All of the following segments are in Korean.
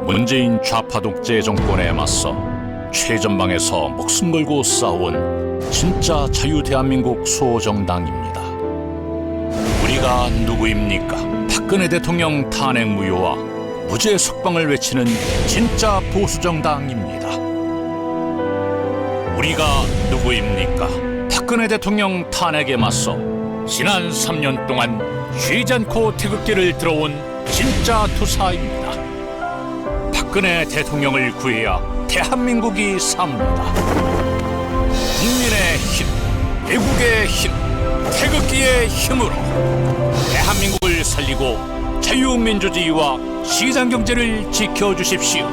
문재인 좌파 독재 정권에 맞서 최전방에서 목숨 걸고 싸운 진짜 자유 대한민국 수호정당입니다. 우리가 누구입니까? 박근혜 대통령 탄핵 무효와 무죄 석방을 외치는 진짜 보수정당입니다. 우리가 누구입니까? 박근혜 대통령 탄핵에 맞서 지난 3년 동안 쉬지 않고 태극기를 들어온 진짜 투사입니다. 박근혜 대통령을 구해야 대한민국이 삽니다. 국민의 힘, 애국의 힘, 태극기의 힘으로 대한민국을 살리고 자유민주주의와 시장경제를 지켜주십시오.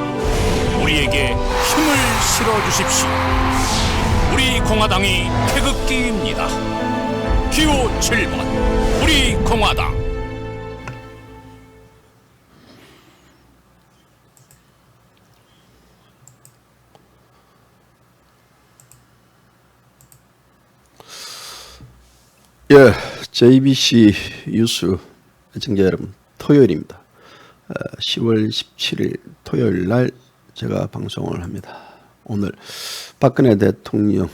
우리에게 힘을 실어주십시오. 우리 공화당이 태극기입니다. 기호 7번 우리 공화당. 예, JBC 뉴스 시청자 여러분, 토요일입니다. 10월 17일 토요일 날 제가 방송을 합니다. 오늘 박근혜 대통령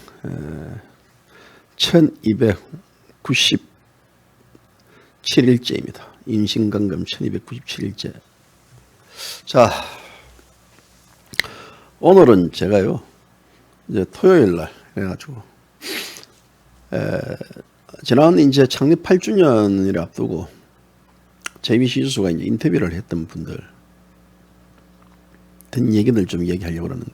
1297일째입니다. 임신강금 1297일째. 자, 오늘은 제가요, 이제 토요일 날 해가지고 지난 이제 창립 8주년을 앞두고 JBC 뉴스가 이제 인터뷰를 했던 분들 된 얘기들 좀 얘기하려고 그러는데,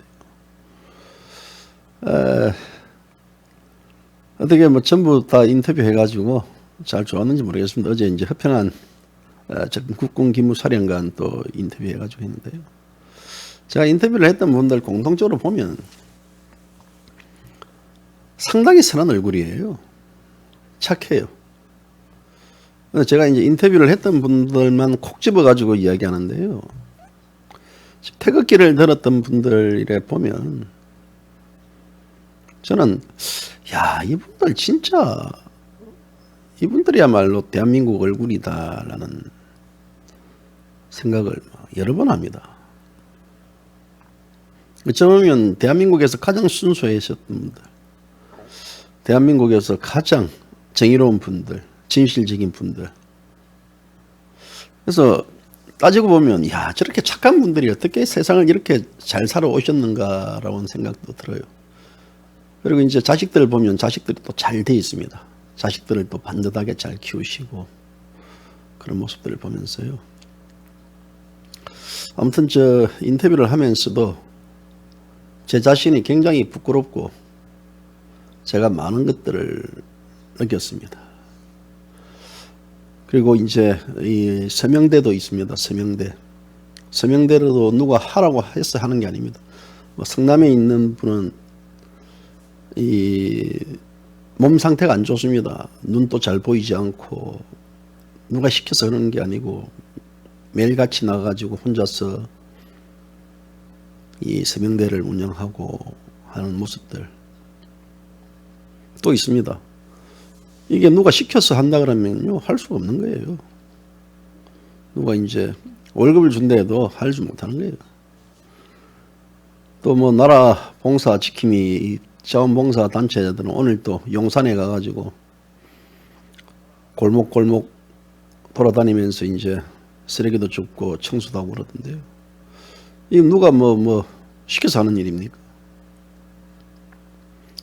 어떻게 뭐 전부 다 인터뷰 해가지고 잘 좋았는지 모르겠습니다. 어제 이제 허평한 국군 기무사령관 또 인터뷰 해가지고 했는데요. 제가 인터뷰를 했던 분들 공통적으로 보면 상당히 선한 얼굴이에요. 착해요. 제가 이제 인터뷰를 했던 분들만 콕 집어가지고 이야기하는데요. 태극기를 들었던 분들이래 보면 저는 야, 이분들 진짜 이분들이야말로 대한민국 얼굴이다라는 생각을 여러 번 합니다. 어쩌면 대한민국에서 가장 순수하셨던 분들, 대한민국에서 가장 정의로운 분들, 진실적인 분들. 그래서 따지고 보면 야, 저렇게 착한 분들이 어떻게 세상을 이렇게 잘 살아오셨는가라는 생각도 들어요. 그리고 이제 자식들 보면 자식들이 또 잘 돼 있습니다. 자식들을 또 반듯하게 잘 키우시고 그런 모습들을 보면서요. 아무튼 저 인터뷰를 하면서도 제 자신이 굉장히 부끄럽고 제가 많은 것들을 느꼈습니다. 그리고 이제 이 서명대도 있습니다. 서명대로도 누가 하라고 해서 하는 게 아닙니다. 뭐 성남에 있는 분은 이 몸 상태가 안 좋습니다. 눈도 잘 보이지 않고 누가 시켜서 하는 게 아니고 매일같이 나가가지고 혼자서 이 서명대를 운영하고 하는 모습들 또 있습니다. 이게 누가 시켜서 한다 그러면요, 할 수가 없는 거예요. 누가 이제 월급을 준다 해도 하지 못하는 거예요. 또 뭐 나라 봉사 지킴이 자원봉사 단체들은 오늘 또 용산에 가가지고 골목골목 돌아다니면서 이제 쓰레기도 줍고 청소도 하고 그러던데요. 이거 누가 뭐 시켜서 하는 일입니까?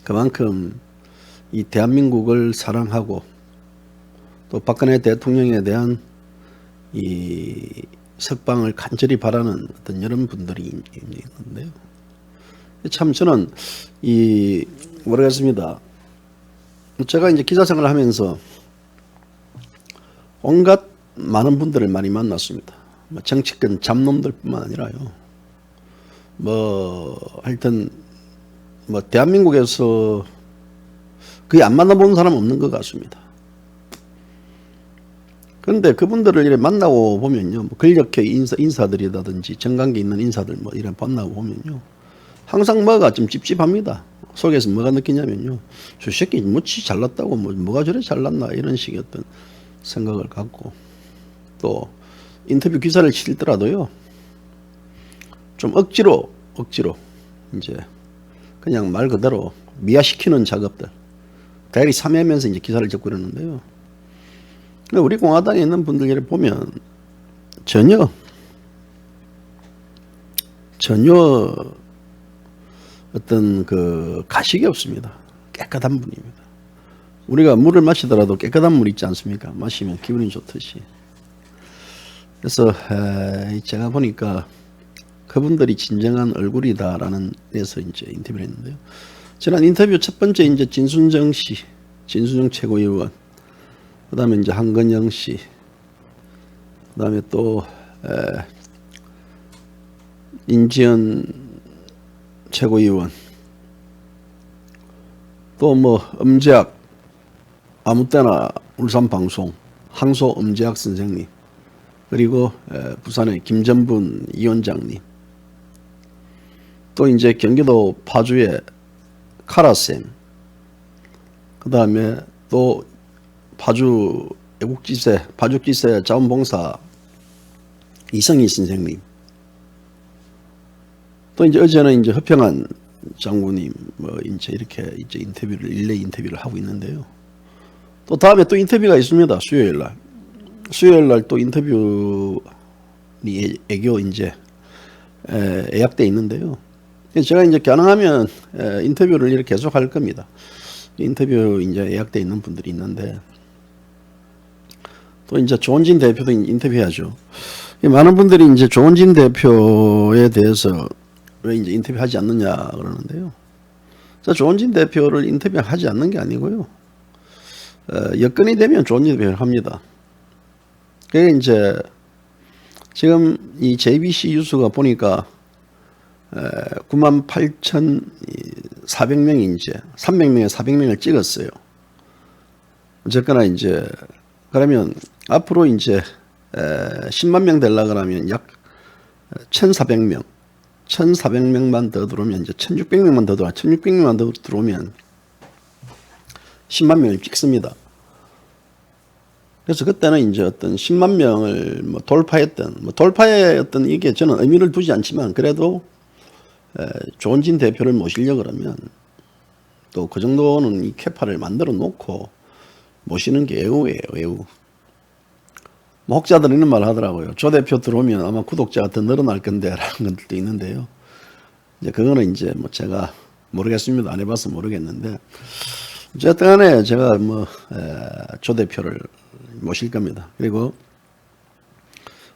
그만큼 이 대한민국을 사랑하고 또 박근혜 대통령에 대한 이 석방을 간절히 바라는 어떤 여러 분들이 있는데요. 참 저는 모르겠습니다. 제가 이제 기자 생활을 하면서 온갖 많은 분들을 많이 만났습니다. 정치권 잡놈들뿐만 아니라요. 하여튼 대한민국에서 거의 안 만나본 사람 없는 것 같습니다. 그런데 그분들을 이렇게 만나고 보면요, 권력계 인사들이라든지 정관계 있는 인사들 이렇게 만나고 보면요, 항상 뭐가 좀 찝찝합니다. 속에서 뭐가 느끼냐면요, 저 새끼 뭐지 잘났다고 뭐가 저래 잘났나 이런 식의 어떤 생각을 갖고, 또 인터뷰 기사를 실더라도요, 좀 억지로 이제 그냥 말 그대로 미화시키는 작업들 대리 참여하면서 이제 기사를 적고 이러는데요. 우리 공화당에 있는 분들 보면 전혀 어떤 그 가식이 없습니다. 깨끗한 분입니다. 우리가 물을 마시더라도 깨끗한 물 있지 않습니까? 마시면 기분이 좋듯이. 그래서 제가 보니까 그분들이 진정한 얼굴이다라는 데서 이제 인터뷰를 했는데요. 지난 인터뷰 첫 번째 이제 진순정 최고위원, 그다음에 이제 한건영 씨, 그다음에 또 인지연 최고위원, 또 뭐 음제학 아무 때나 울산방송 항소 음제학 선생님, 그리고 부산의 김전분 위원장님, 또 이제 경기도 파주의 카라쌤, 그 다음에 또 파주 애국지세 파주지세 자원봉사 이성희 선생님, 또 이제 어제는 이제 허평한 장군님 뭐 이제 이렇게 이제 릴레이 인터뷰를 하고 있는데요. 또 다음에 또 인터뷰가 있습니다. 수요일 날 또 인터뷰 애교 이제 예약돼 있는데요. 제가 이제 가능하면 인터뷰를 이렇게 계속 할 겁니다. 인터뷰 이제 예약돼 있는 분들이 있는데, 또 이제 조원진 대표도 인터뷰해야죠. 많은 분들이 이제 조원진 대표에 대해서 왜 이제 인터뷰하지 않느냐 그러는데요. 조원진 대표를 인터뷰하지 않는 게 아니고요. 여건이 되면 조원진 대표를 합니다. 그게 이제 지금 이 JBC 뉴스가 보니까 98,400명이 이제 300명에 400명을 찍었어요. 어쨌거나 이제 그러면 앞으로 이제 10만 명 되려고 하면 약 1,400명만 더 들어오면 이제 1,600명만 더 들어오면 10만 명을 찍습니다. 그래서 그때는 이제 어떤 10만 명을 뭐 돌파의 어떤 이게 저는 의미를 두지 않지만, 그래도 조원진 대표를 모시려고 그러면 또 그 정도는 이 캐파를 만들어 놓고 모시는 게 애우예요, 애우. 뭐 혹자들은 이런 말 하더라고요. 조 대표 들어오면 아마 구독자가 더 늘어날 건데 라는 것들도 있는데요. 이제 그거는 이제 뭐 제가 모르겠습니다. 안 해봐서 모르겠는데, 어쨌든 간에 제가 뭐 조 대표를 모실 겁니다. 그리고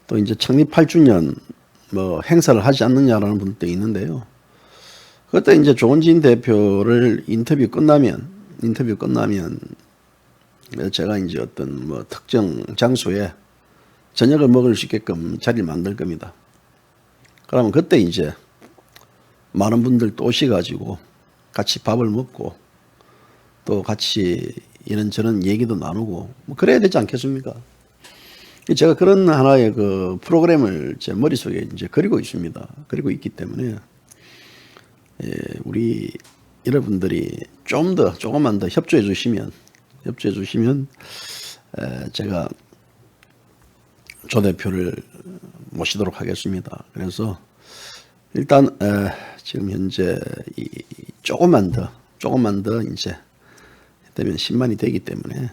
또 이제 창립 8주년 뭐 행사를 하지 않느냐라는 분도 있는데요. 그때 이제 조원진 대표를 인터뷰 끝나면 제가 이제 어떤 뭐 특정 장소에 저녁을 먹을 수 있게끔 자리를 만들 겁니다. 그러면 그때 이제 많은 분들 또 오셔가지고 같이 밥을 먹고 또 같이 이런저런 얘기도 나누고 뭐 그래야 되지 않겠습니까? 제가 그런 하나의 그 프로그램을 제 머릿속에 이제 그리고 있습니다. 그리고 있기 때문에 우리 여러분들이 조금만 더 협조해 주시면 제가 조 대표를 모시도록 하겠습니다. 그래서 일단 지금 현재 조금만 더 이제 되면 10만이 되기 때문에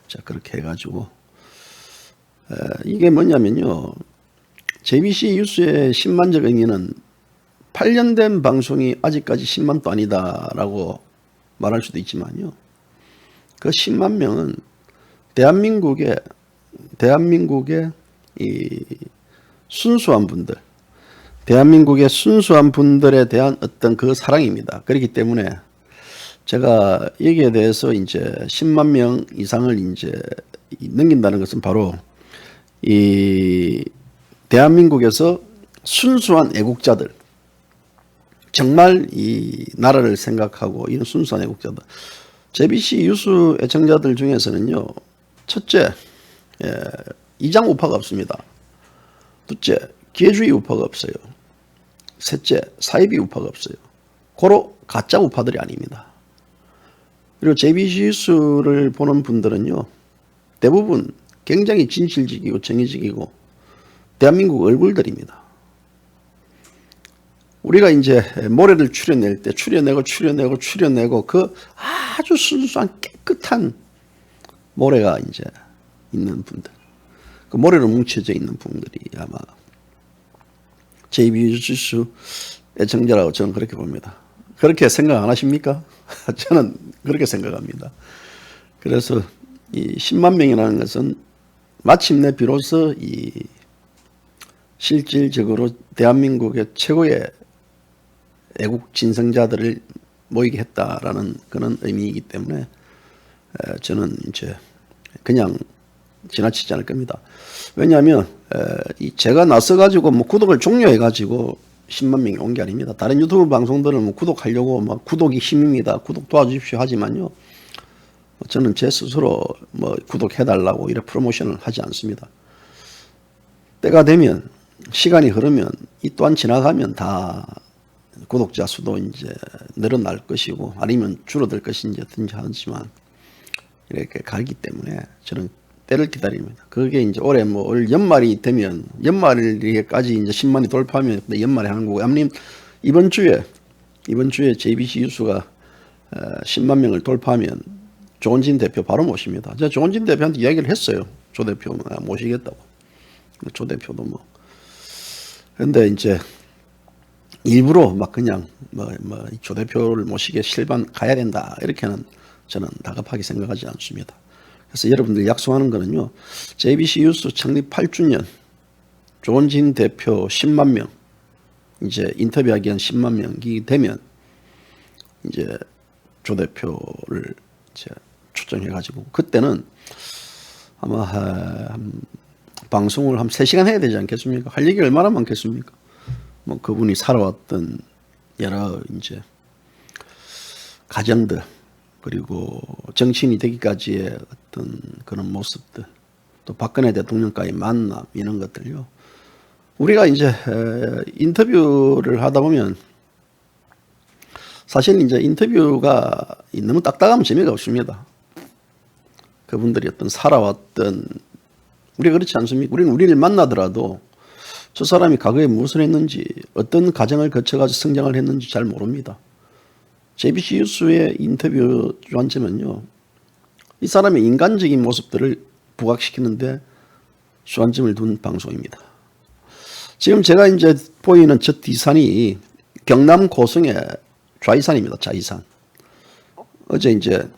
자 그렇게 해가지고 이게 뭐냐면요, JBC 뉴스의 10만적 의미는 8년 된 방송이 아직까지 10만도 아니다라고 말할 수도 있지만요, 그 10만 명은 대한민국의 이 순수한 분들, 대한민국의 순수한 분들에 대한 어떤 그 사랑입니다. 그렇기 때문에 제가 여기에 대해서 이제 10만 명 이상을 이제 넘긴다는 것은 바로 이 대한민국에서 순수한 애국자들, 정말 이 나라를 생각하고 이런 순수한 애국자들, JBC 뉴스 애청자들 중에서는요, 첫째, 이장 우파가 없습니다. 둘째, 기회주의 우파가 없어요. 셋째, 사이비 우파가 없어요. 고로 가짜 우파들이 아닙니다. 그리고 JBC 뉴스를 보는 분들은요, 대부분 굉장히 진실직이고 정의직이고 대한민국 얼굴들입니다. 우리가 이제 모래를 추려낼 때 추려내고 그 아주 순수한 깨끗한 모래가 이제 있는 분들, 그 모래로 뭉쳐져 있는 분들이 아마 JBCU 애청자라고 저는 그렇게 봅니다. 그렇게 생각 안 하십니까? 저는 그렇게 생각합니다. 그래서 이 10만 명이라는 것은 마침내 비로소 이 실질적으로 대한민국의 최고의 애국 진성자들을 모이게 했다라는 그런 의미이기 때문에 저는 이제 그냥 지나치지 않을 겁니다. 왜냐하면 제가 나서가지고 뭐 구독을 종료해가지고 10만 명이 온 게 아닙니다. 다른 유튜브 방송들은 뭐 구독하려고 막 구독이 힘입니다. 구독 도와주십시오 하지만요. 저는 제 스스로 뭐 구독해달라고 이렇게 프로모션을 하지 않습니다. 때가 되면 시간이 흐르면 이 또한 지나가면 다 구독자 수도 이제 늘어날 것이고 아니면 줄어들 것인지 어떤지 하지만 이렇게 가기 때문에 저는 때를 기다립니다. 그게 이제 올해 뭐 올 연말이 되면 연말까지 이제 10만이 돌파하면 연말에 하는 거고 아님 이번 주에 JBC 뉴스가 10만 명을 돌파하면 조원진 대표 바로 모십니다. 제가 조원진 대표한테 이야기를 했어요. 조 대표 모시겠다고. 조 대표도 뭐. 근데 이제 일부러 막 그냥 조 대표를 모시게 실반 가야 된다. 이렇게는 저는 다급하게 생각하지 않습니다. 그래서 여러분들 약속하는 거는요. JBC 뉴스 창립 8주년 조원진 대표 10만 명 이제 인터뷰하기 한 10만 명이 되면 이제 조 대표를 이제 초청해가지고 그때는 아마 방송을 한 3시간 해야 되지 않겠습니까? 할 얘기 얼마나 많겠습니까? 뭐 그분이 살아왔던 여러 이제 가정들 그리고 정치인이 되기까지의 어떤 그런 모습들 또 박근혜 대통령과의 만남 이런 것들요. 우리가 이제 인터뷰를 하다 보면 사실 이제 인터뷰가 너무 딱딱하면 재미가 없습니다. 그분들이 어떤 살아왔던 우리가 그렇지 않습니까? 우리는 우리를 만나더라도 저 사람이 과거에 무엇을 했는지 어떤 과정을 거쳐가지고 성장을 했는지 잘 모릅니다. JBC 뉴스의 인터뷰 주안점은요. 이 사람의 인간적인 모습들을 부각시키는데 주안점을 둔 방송입니다. 지금 제가 이제 보이는 저 뒷산이 경남 고성의 좌이산입니다. 좌이산. 어제 이제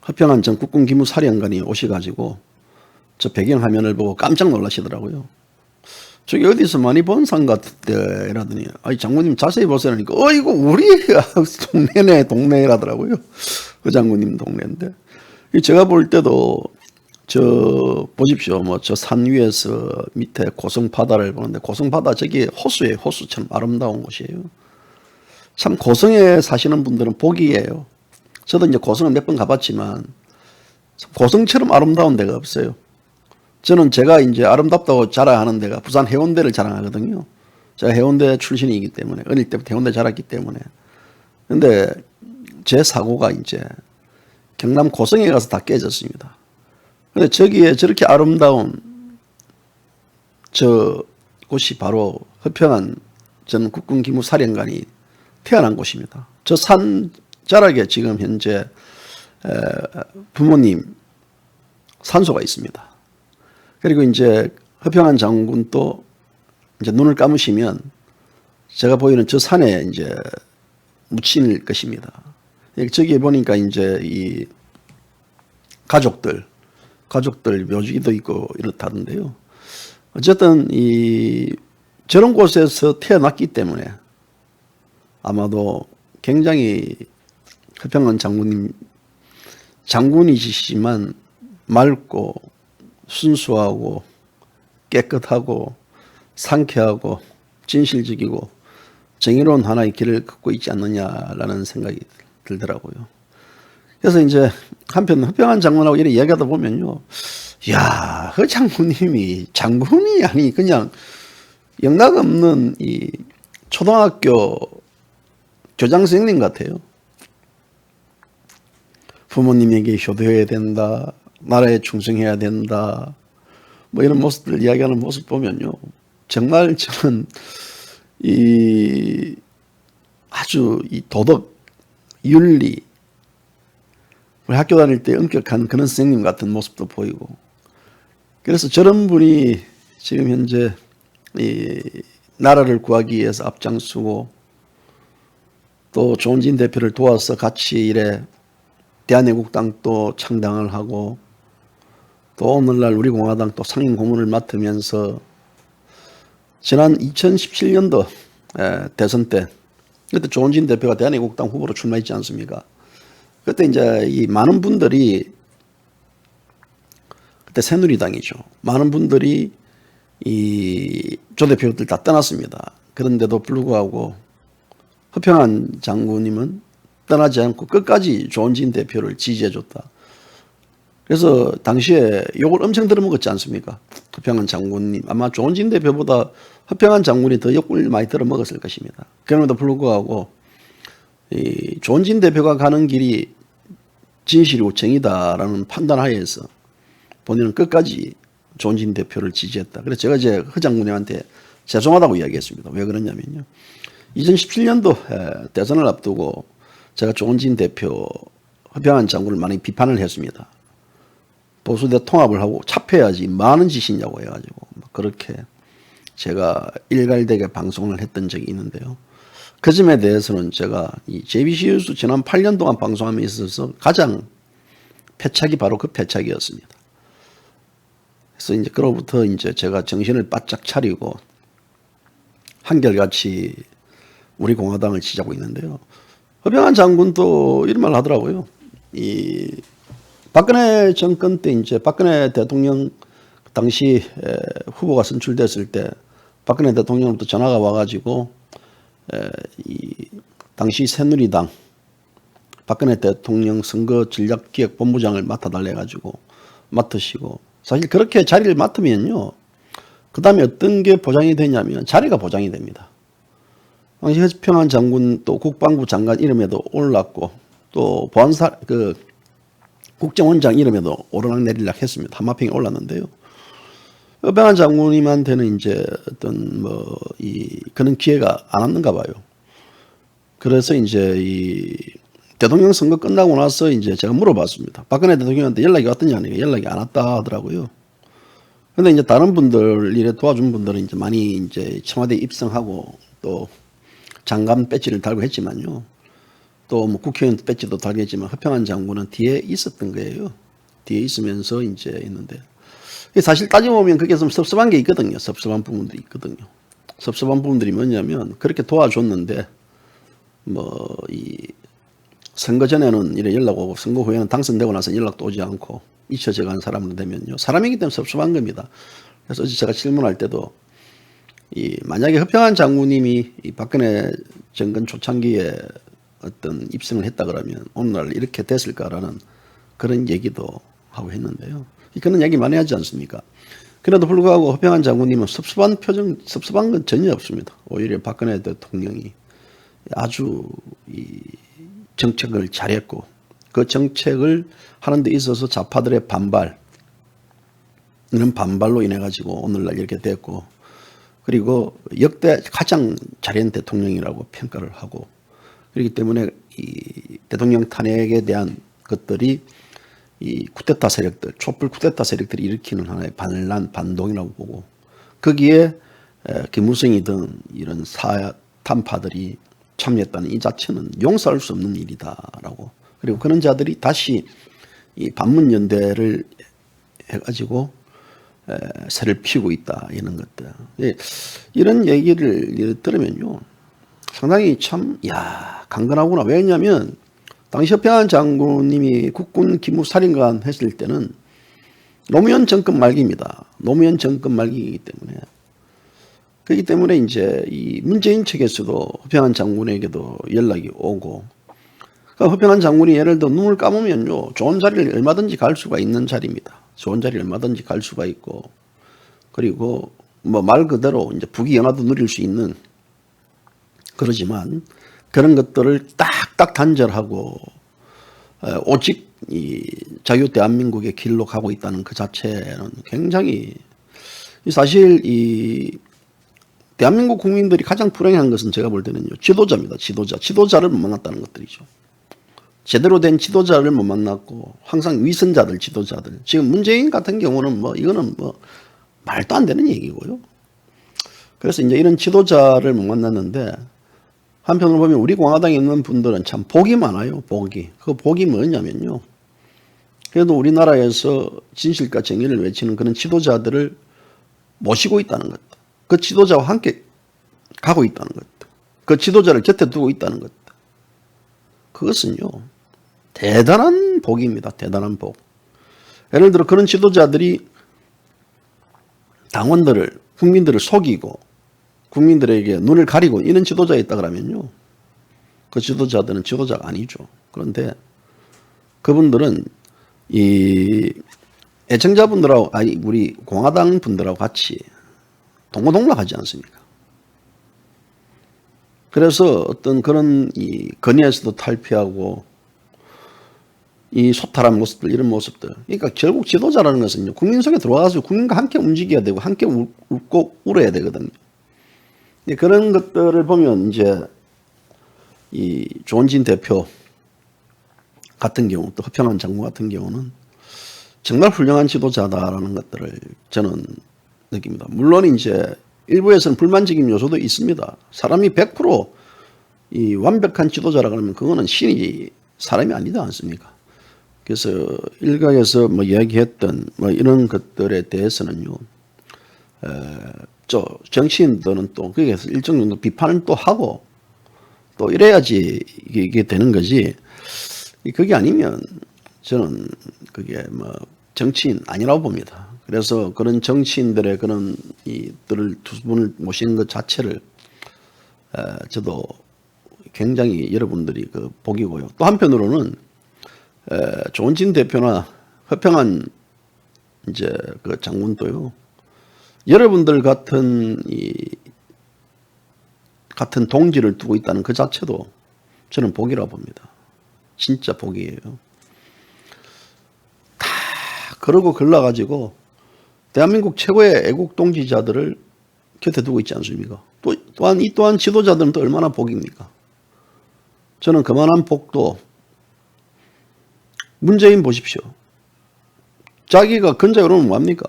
허평한 전 국군기무사령관이 오셔가지고 저 배경화면을 보고 깜짝 놀라시더라고요. 저기 어디서 많이 본 산 같은데 이러더니 아니 장군님 자세히 보세요 하니까 이거 우리 동네네 동네라더라고요. 그 장군님 동네인데 제가 볼 때도 저 보십시오. 뭐 저 산 위에서 밑에 고성 바다를 보는데 고성 바다 저기 호수예요. 호수처럼 아름다운 곳이에요. 참 고성에 사시는 분들은 복이에요. 저도 이제 고성을 몇 번 가봤지만 고성처럼 아름다운 데가 없어요. 저는 제가 이제 아름답다고 자랑하는 데가 부산 해운대를 자랑하거든요. 제가 해운대 출신이기 때문에 어릴 때부터 해운대 자랐기 때문에. 근데 제 사고가 이제 경남 고성에 가서 다 깨졌습니다. 근데 저기에 저렇게 아름다운 저 곳이 바로 허평한 전 국군기무사령관이 태어난 곳입니다. 저 산 자락에 지금 현재 부모님 산소가 있습니다. 그리고 이제 허평한 장군도 이제 눈을 감으시면 제가 보이는 저 산에 이제 묻힐 것입니다. 저기에 보니까 이제 이 가족들 묘지기도 있고 이렇다던데요. 어쨌든 이 저런 곳에서 태어났기 때문에 아마도 굉장히 허평한 장군이시지만 맑고 순수하고 깨끗하고 상쾌하고 진실적이고 정의로운 하나의 길을 걷고 있지 않느냐라는 생각이 들더라고요. 그래서 이제 한편 허평한 장군하고 이렇게 이야기하다 보면요. 야, 그 장군님이 장군이 아니 그냥 영락 없는 이 초등학교 교장 선생님 같아요. 부모님에게 효도해야 된다. 나라에 충성해야 된다. 뭐 이런 모습들 이야기하는 모습 보면요. 정말 저는 이 아주 이 도덕, 윤리, 우리 학교 다닐 때 엄격한 그런 선생님 같은 모습도 보이고, 그래서 저런 분이 지금 현재 이 나라를 구하기 위해서 앞장서고 또 조은진 대표를 도와서 같이 이래 대한애국당 또 창당을 하고 또 오늘날 우리 공화당 또 상임 고문을 맡으면서 지난 2017년도 대선 때 그때 조은진 대표가 대한애국당 후보로 출마했지 않습니까? 그때 이제 이 많은 분들이 그때 새누리당이죠. 많은 분들이 이 조 대표들 다 떠났습니다. 그런데도 불구하고 허평한 장군님은 떠나지 않고 끝까지 조은진 대표를 지지해줬다. 그래서 당시에 욕을 엄청 들어먹었지 않습니까? 허평한 장군님. 아마 조은진 대표보다 허평한 장군이 더 욕을 많이 들어먹었을 것입니다. 그럼에도 불구하고 이 조은진 대표가 가는 길이 진실이고 정의다라는 판단하에서 본인은 끝까지 조은진 대표를 지지했다. 그래서 제가 이제 허 장군님한테 죄송하다고 이야기했습니다. 왜 그러냐면요. 2017년도 대선을 앞두고 제가 조은진 대표, 허평한 장군을 많이 비판을 했습니다. 보수대 통합을 하고 잡혀야지 많은 짓이냐고 해가지고 그렇게 제가 일갈되게 방송을 했던 적이 있는데요. 그 점에 대해서는 제가 이 JBC 뉴스 지난 8년 동안 방송함에 있어서 가장 패착이 바로 그 패착이었습니다. 그래서 이제 그로부터 이제 제가 정신을 바짝 차리고 한결같이 우리 공화당을 지지하고 있는데요. 허평한 장군도 이런 말 하더라고요. 이 박근혜 정권 때 이제 박근혜 대통령 당시 후보가 선출됐을 때 박근혜 대통령부터 전화가 와가지고 이 당시 새누리당 박근혜 대통령 선거 전략기획본부장을 맡아달래 가지고 맡으시고 사실 그렇게 자리를 맡으면요. 그 다음에 어떤 게 보장이 되냐면 자리가 보장이 됩니다. 당시 허평한 장군 또 국방부 장관 이름에도 올랐고 또 보안사 국정원장 이름에도 오르락내리락 했습니다. 한마평에 올랐는데요. 허평한 장군님한테는 이제 어떤 그런 기회가 안 왔는가 봐요. 그래서 이제 이 대통령 선거 끝나고 나서 이제 제가 물어봤습니다. 박근혜 대통령한테 연락이 왔더냐 하니까 연락이 안 왔다 하더라고요. 근데 이제 다른 분들 일에 도와준 분들은 이제 많이 이제 청와대 입성하고 또 장관 배지를 달고 했지만요. 또 뭐 국회의원 배지도 달고 했지만 허평한 장군은 뒤에 있었던 거예요. 뒤에 있으면서 이제 있는데 사실 따져보면 그게 좀 섭섭한 게 있거든요. 섭섭한 부분들이 있거든요. 섭섭한 부분들이 뭐냐면 그렇게 도와줬는데 이 선거 전에는 이래 연락 오고 선거 후에는 당선되고 나서 연락도 오지 않고 잊혀져 간 사람으로 되면요. 사람이기 때문에 섭섭한 겁니다. 그래서 어제 제가 질문할 때도 만약에 허평한 장군님이 이 박근혜 정권 초창기에 어떤 입성을 했다 그러면 오늘날 이렇게 됐을까라는 그런 얘기도 하고 했는데요. 그런 얘기 많이 하지 않습니까? 그래도 불구하고 허평한 장군님은 섭섭한 건 전혀 없습니다. 오히려 박근혜 대통령이 아주 이 정책을 잘했고 그 정책을 하는 데 있어서 좌파들의 반발 이런 반발로 인해 가지고 오늘날 이렇게 됐고 그리고 역대 가장 잘한 대통령이라고 평가를 하고 그렇기 때문에 이 대통령 탄핵에 대한 것들이 이 쿠데타 세력들 촛불 쿠데타 세력들이 일으키는 하나의 반란 반동이라고 보고 거기에 김무성이 등 이런 사탄파들이 참여했다는 이 자체는 용서할 수 없는 일이다라고 그리고 그런 자들이 다시 이 반문연대를 해가지고 새를 피우고 있다 이런 것들 이런 얘기를 들으면요 상당히 참 강건하구나. 왜냐하면 당시 허평한 장군님이 국군 기무사령관 했을 때는 노무현 정권 말기입니다. 노무현 정권 말기이기 때문에 그렇기 때문에 이제 이 문재인 측에서도 허평한 장군에게도 연락이 오고 그러니까 허평한 장군이 예를 들어 눈을 감으면요 좋은 자리를 얼마든지 갈 수가 있는 자리입니다. 좋은 자리를 얼마든지 갈 수가 있고 그리고 말 그대로 이제 부귀영화도 누릴 수 있는 그러지만 그런 것들을 딱딱 단절하고 오직 이 자유 대한민국의 길로 가고 있다는 그 자체는 굉장히 사실 이 대한민국 국민들이 가장 불행한 것은 제가 볼 때는요, 지도자입니다. 지도자를 못 만났다는 것들이죠. 제대로 된 지도자를 못 만났고 항상 위선자들, 지도자들. 지금 문재인 같은 경우는 이거는 말도 안 되는 얘기고요. 그래서 이제 이런 지도자를 못 만났는데, 한편으로 보면 우리 공화당에 있는 분들은 참 복이 많아요. 그 복이 뭐냐면요, 그래도 우리나라에서 진실과 정의를 외치는 그런 지도자들을 모시고 있다는 것, 그 지도자와 함께 가고 있다는 것, 그 지도자를 곁에 두고 있다는 것, 그것은요 대단한 복입니다. 대단한 복. 예를 들어 그런 지도자들이 당원들을, 국민들을 속이고 국민들에게 눈을 가리고 이런 지도자가 있다 그러면요, 그 지도자들은 지도자가 아니죠. 그런데 그분들은 이 애청자분들하고, 아니 우리 공화당 분들하고 같이 동고동락하지 않습니까? 그래서 어떤 그런 이 건의에서도 탈피하고 이 소탈한 모습들, 이런 모습들. 그러니까 결국 지도자라는 것은요, 국민 속에 들어와서 국민과 함께 움직여야 되고 함께 웃고 울어야 되거든요. 그런 것들을 보면 이제 이 조원진 대표 같은 경우, 또 허평한 장군 같은 경우는 정말 훌륭한 지도자다라는 것들을 저는 느낍니다. 물론 이제 일부에서는 불만적인 요소도 있습니다. 사람이 100% 이 완벽한 지도자라 그러면 그거는 신이 사람이 아니다 않습니까? 그래서 일각에서 이야기했던 이런 것들에 대해서는요, 정치인들은 또 거기에서 일정 정도 비판을 또 하고 또 이래야지 이게 되는 거지. 그게 아니면 저는 그게 정치인 아니라고 봅니다. 그래서 그런 정치인들의 그런 이들을 두 분을 모시는 것 자체를 저도 굉장히 여러분들이 그 복이고요. 또 한편으로는 조원진 대표나 허평한 이제 그 장군도요, 여러분들 같은 같은 동지를 두고 있다는 그 자체도 저는 복이라고 봅니다. 진짜 복이에요. 다 그러고 걸러가지고 대한민국 최고의 애국 동지자들을 곁에 두고 있지 않습니까? 또한 지도자들은 또 얼마나 복입니까? 저는 그만한 복도, 문재인 보십시오. 자기가 건자가 오르면 뭐합니까?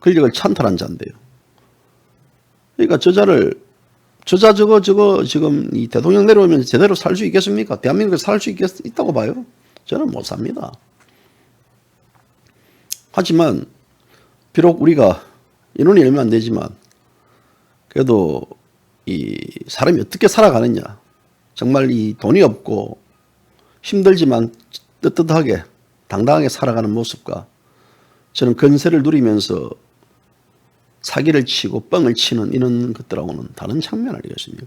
권력을 찬탈한 자인데요. 그러니까 저거 지금 이 대통령 내려오면 제대로 살 수 있겠습니까? 대한민국에 살 수 있다고 봐요? 저는 못 삽니다. 하지만 비록 우리가 인원이 얼마 안 되지만 그래도 이 사람이 어떻게 살아가느냐, 정말 이 돈이 없고 힘들지만 떳떳하게 당당하게 살아가는 모습과 저는 건세를 누리면서 사기를 치고 뻥을 치는 이런 것들하고는 다른 장면 아니겠습니까?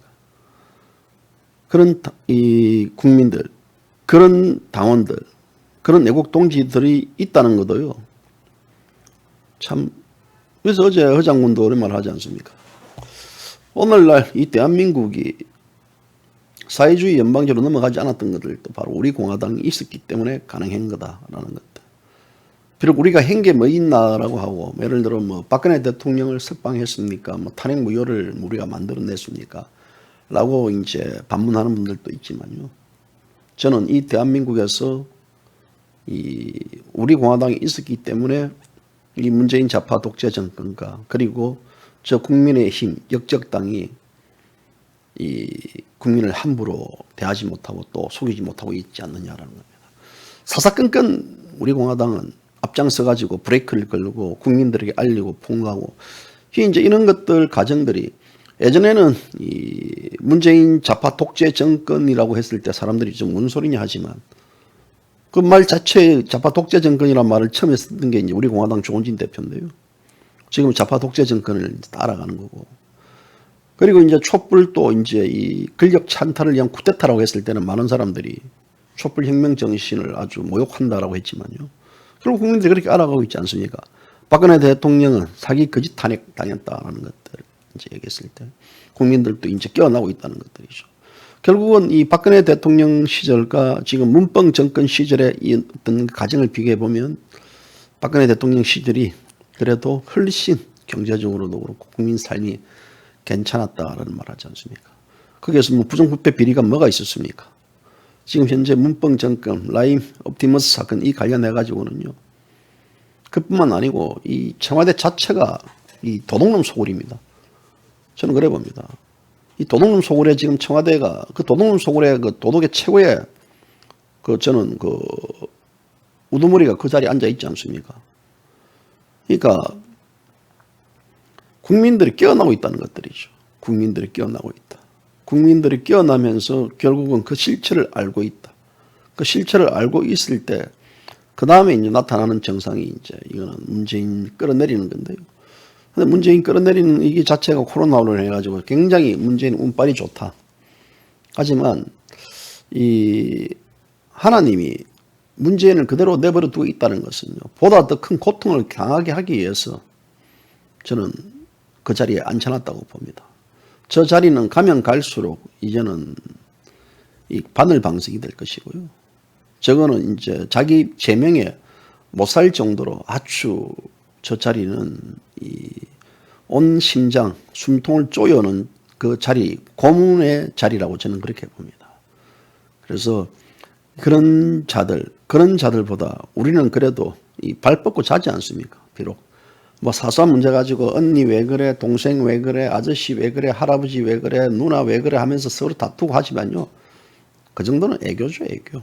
그런 이 국민들, 그런 당원들, 그런 애국 동지들이 있다는 것도요, 참. 그래서 어제 허 장군도 그런 말 하지 않습니까? 오늘날 이 대한민국이 사회주의 연방제로 넘어가지 않았던 것들도 바로 우리 공화당이 있었기 때문에 가능한 거다라는 것들. 비록 우리가 한 게 뭐 있나라고 하고, 예를 들어 박근혜 대통령을 석방했습니까? 탄핵 무효를 우리가 만들어냈습니까? 라고 이제 반문하는 분들도 있지만요. 저는 이 대한민국에서 우리 공화당이 있었기 때문에 이 문재인 좌파 독재 정권과 그리고 저 국민의힘 역적당이 이 국민을 함부로 대하지 못하고 또 속이지 못하고 있지 않느냐라는 겁니다. 사사건건 우리 공화당은 앞장서 가지고 브레이크를 걸고 국민들에게 알리고 폭로하고, 이제 이런 것들 과정들이 예전에는 이 문재인 좌파 독재 정권이라고 했을 때 사람들이 좀 뭔 소리냐 하지만 그 말 자체에 좌파 독재 정권이라는 말을 처음에 쓰던 게 이제 우리 공화당 조원진 대표인데요. 지금 좌파 독재 정권을 따라가는 거고, 그리고 이제 촛불도 이제 이 권력 찬탈을 위한 쿠데타라고 했을 때는 많은 사람들이 촛불 혁명 정신을 아주 모욕한다라고 했지만요. 결국 국민들이 그렇게 알아가고 있지 않습니까? 박근혜 대통령은 사기 거짓 탄핵 당했다라는 것들 이제 얘기했을 때 국민들도 이제 깨어나고 있다는 것들이죠. 결국은 이 박근혜 대통령 시절과 지금 문뻥 정권 시절의 이 어떤 과정을 비교해 보면 박근혜 대통령 시절이 그래도 훨씬 경제적으로도 그렇고 국민 삶이 괜찮았다라는 말 하지 않습니까? 거기에서 뭐 부정부패 비리가 뭐가 있었습니까? 지금 현재 문뻥 정권, 라임 옵티머스 사건 이 관련해 가지고는요. 그뿐만 아니고 이 청와대 자체가 이 도둑놈 소굴입니다. 저는 그래 봅니다. 이 도둑놈 소굴에 지금 청와대가 그 도둑놈 소굴에 그 도둑의 최고의 그 저는 그 우두머리가 그 자리에 앉아 있지 않습니까? 그러니까 국민들이 깨어나고 있다는 것들이죠. 국민들이 깨어나고 있다. 국민들이 깨어나면서 결국은 그 실체를 알고 있다. 그 실체를 알고 있을 때 그 다음에 이제 나타나는 정상이 이제 이거는 문재인 끌어내리는 건데요. 근데 문재인 끌어내리는 이게 자체가 코로나로 해가지고 굉장히 문재인 운빨이 좋다. 하지만 이 하나님이 문재인을 그대로 내버려 두고 있다는 것은요. 보다 더 큰 고통을 당하게 하기 위해서 저는 그 자리에 앉혀놨다고 봅니다. 저 자리는 가면 갈수록 이제는 이 바늘 방석이 될 것이고요. 저거는 이제 자기 제명에 못 살 정도로 아주 저 자리는 이 온 심장, 숨통을 쪼여오는 그 자리, 고문의 자리라고 저는 그렇게 봅니다. 그래서 그런 자들보다 우리는 그래도 이 발 뻗고 자지 않습니까? 비록 뭐 사소한 문제 가지고 언니 왜 그래, 동생 왜 그래, 아저씨 왜 그래, 할아버지 왜 그래, 누나 왜 그래 하면서 서로 다투고 하지만요. 그 정도는 애교죠, 애교.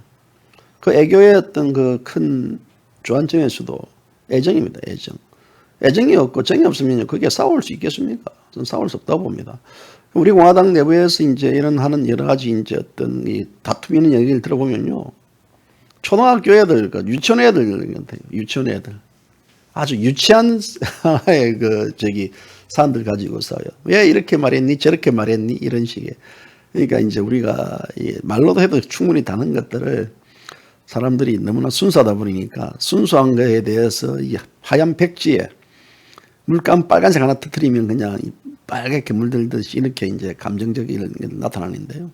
그 애교의 어떤 그 큰 주안점에서도 애정입니다, 애정. 애정이 없고 정이 없으면 그게 싸울 수 있겠습니까? 저는 싸울 수 없다고 봅니다. 우리 공화당 내부에서 이제 이런 하는 여러 가지 이제 어떤 이 다툼이 있는 얘기를 들어보면요. 초등학교 애들, 그 유치원 애들, 유치원 애들. 아주 유치한 하나의 그 사람들 가지고 싸워요. 왜 이렇게 말했니? 저렇게 말했니? 이런 식의. 그러니까 이제 우리가 말로도 해도 충분히 다른 것들을 사람들이 너무나 순수하다 보니까 순수한 거에 대해서 이 하얀 백지에 물감 빨간색 하나 터뜨리면 그냥 빨갛게 물들듯이 이렇게 이제 감정적인 이런 게 나타나는데요.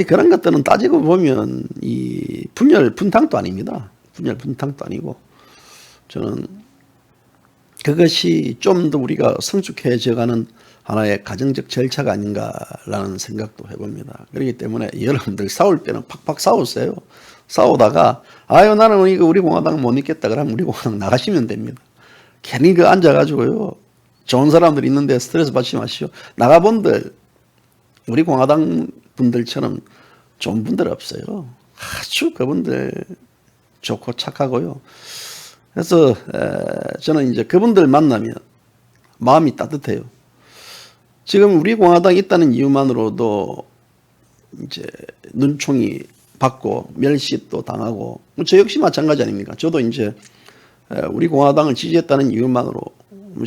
그런 것들은 따지고 보면 이 분열 분탕도 아닙니다. 분열 분탕도 아니고 저는 그것이 좀 더 우리가 성숙해져가는 하나의 가정적 절차가 아닌가라는 생각도 해봅니다. 그렇기 때문에 여러분들 싸울 때는 팍팍 싸우세요. 싸우다가 아유 나는 이거 우리 공화당 못 있겠다 그러면 우리 공화당 나가시면 됩니다. 괜히 그 앉아가지고요. 좋은 사람들 있는데 스트레스 받지 마시오. 나가본들 우리 공화당 분들처럼 좋은 분들 없어요. 아주 그분들 좋고 착하고요. 그래서 저는 이제 그분들 만나면 마음이 따뜻해요. 지금 우리 공화당 있다는 이유만으로도 이제 눈총이 받고 멸시도 당하고 저 역시 마찬가지 아닙니까? 저도 이제 우리 공화당을 지지했다는 이유만으로